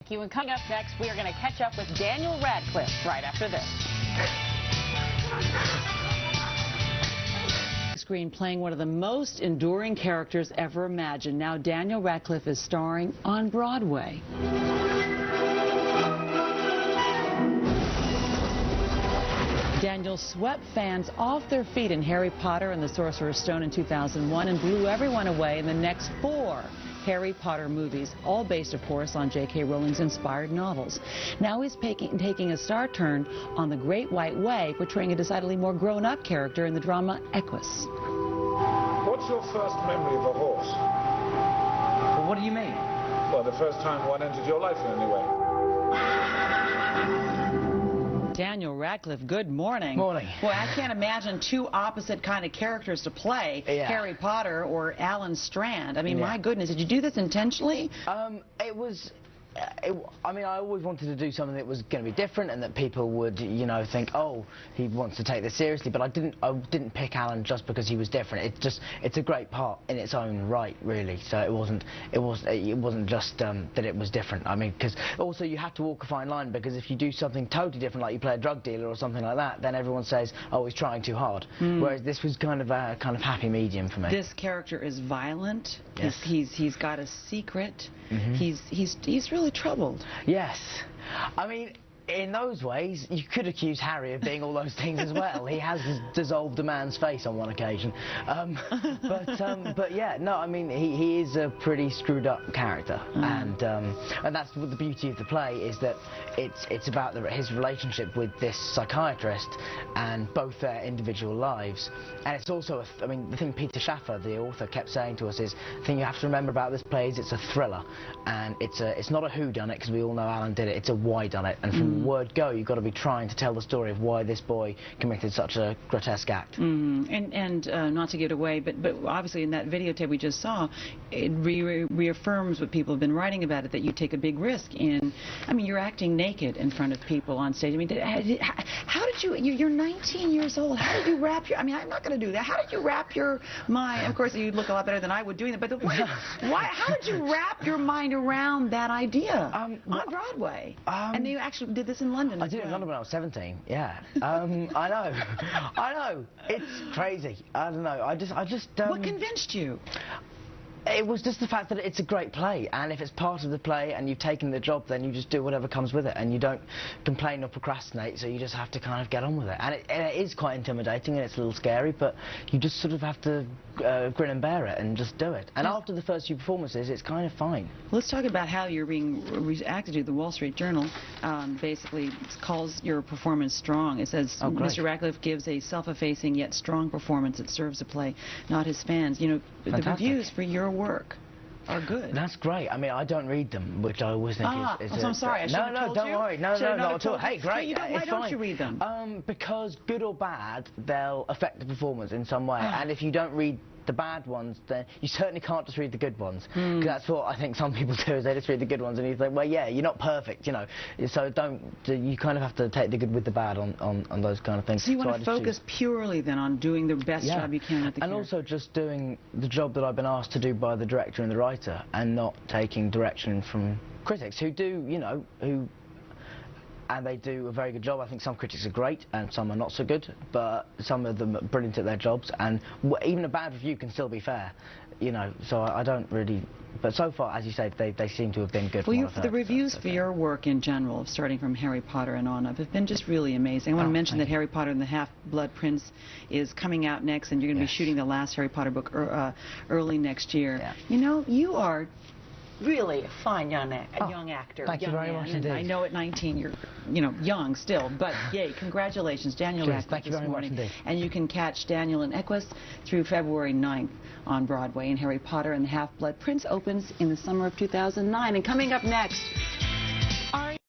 Thank you. And coming up next, we are going to catch up with Daniel Radcliffe right after this. Screen playing one of the most enduring characters ever imagined. Now Daniel Radcliffe is starring on Broadway. Daniel swept fans off their feet in Harry Potter and the Sorcerer's Stone in 2001 and blew everyone away in the next 4 Harry Potter movies, all based, of course, on J.K. Rowling's inspired novels. Now he's taking a star turn on The Great White Way, portraying a decidedly more grown-up character in the drama Equus. What's your first memory of a horse? Well, what do you mean? Well, the first time one entered your life in any way. Daniel Radcliffe, good morning. Morning. Well, I can't imagine 2 opposite kind of characters to play, Harry Potter or Alan Strand. I mean, my goodness, did you do this intentionally? I mean, I always wanted to do something that was going to be different and that people would, you know, think, oh, he wants to take this seriously. But I didn't pick Alan just because he was different. It's a great part in its own right, really. So it wasn't just that it was different. I mean, because also you have to walk a fine line, because if you do something totally different, like you play a drug dealer or something like that, then everyone says, oh, he's trying too hard. Whereas this was kind of a happy medium for me. This character is violent. Yes. He's got a secret. He's really troubled. Yes. I mean, in those ways, you could accuse Harry of being all those things as well. He has dissolved a man's face on one occasion. But yeah, no, I mean, he is a pretty screwed up character, and that's the beauty of the play, is that it's about his relationship with this psychiatrist and both their individual lives. And it's also, I mean, the thing Peter Schaffer, the author, kept saying to us is, the thing you have to remember about this play is it's a thriller, and it's not a whodunit, because we all know Alan did it, it's a whydunit, and from word go, you've got to be trying to tell the story of why this boy committed such a grotesque act. And not to give it away, but obviously in that videotape we just saw, it reaffirms what people have been writing about it, that you take a big risk in, I mean, you're acting naked in front of people on stage. I mean, how did you're 19 years old, how did you wrap your, I mean, I'm not going to do that, how did you wrap your mind, of course you look a lot better than I would doing it, but how did you wrap your mind around that idea on Broadway? And you actually did this in London. I did it in London when I was 17. Yeah. I know. It's crazy. I don't know. I just. What convinced you? It was just the fact that it's a great play, and if it's part of the play and you've taken the job, then you just do whatever comes with it, and you don't complain or procrastinate, so you just have to kind of get on with it. And it is quite intimidating, and it's a little scary, but you just sort of have to grin and bear it and just do it. And after the first few performances, it's kind of fine. Let's talk about how you're being reacted to. The Wall Street Journal basically calls your performance strong. It says, Mr. Radcliffe gives a self-effacing yet strong performance that serves the play, not his fans. You know, the reviews for your work are good. That's great. I mean, I don't read them, which I always think is I'm sorry. No, don't worry. No, not at all. Hey, great. Why don't you read them? Because good or bad, they'll affect the performance in some way. And if you don't read the bad ones, then you certainly can't just read the good ones. Because that's what I think some people do, is they just read the good ones, and you think, well, yeah, you're not perfect, you know. So you kind of have to take the good with the bad on those kind of things. So you want to focus purely then on doing the best job you can with the character. And also just doing the job that I've been asked to do by the director and the writer, and not taking direction from critics who do, you know, and they do a very good job. I think some critics are great and some are not so good, but some of them are brilliant at their jobs, and even a bad review can still be fair, you know, so I don't really, but so far, as you say, they seem to have been good. Well, the reviews for your work in general, starting from Harry Potter and on up, have been just really amazing. I want to mention that Harry Potter and the Half-Blood Prince is coming out next, and you're going to be shooting the last Harry Potter book early next year. You know, you are really a fine young actor. Thank you very much indeed. I know at 19 you're, you know, young still, but yay, congratulations, Daniel Radcliffe. Thank you very much indeed. And you can catch Daniel in Equus through February 9th on Broadway, and Harry Potter and the Half-Blood Prince opens in the summer of 2009. And coming up next,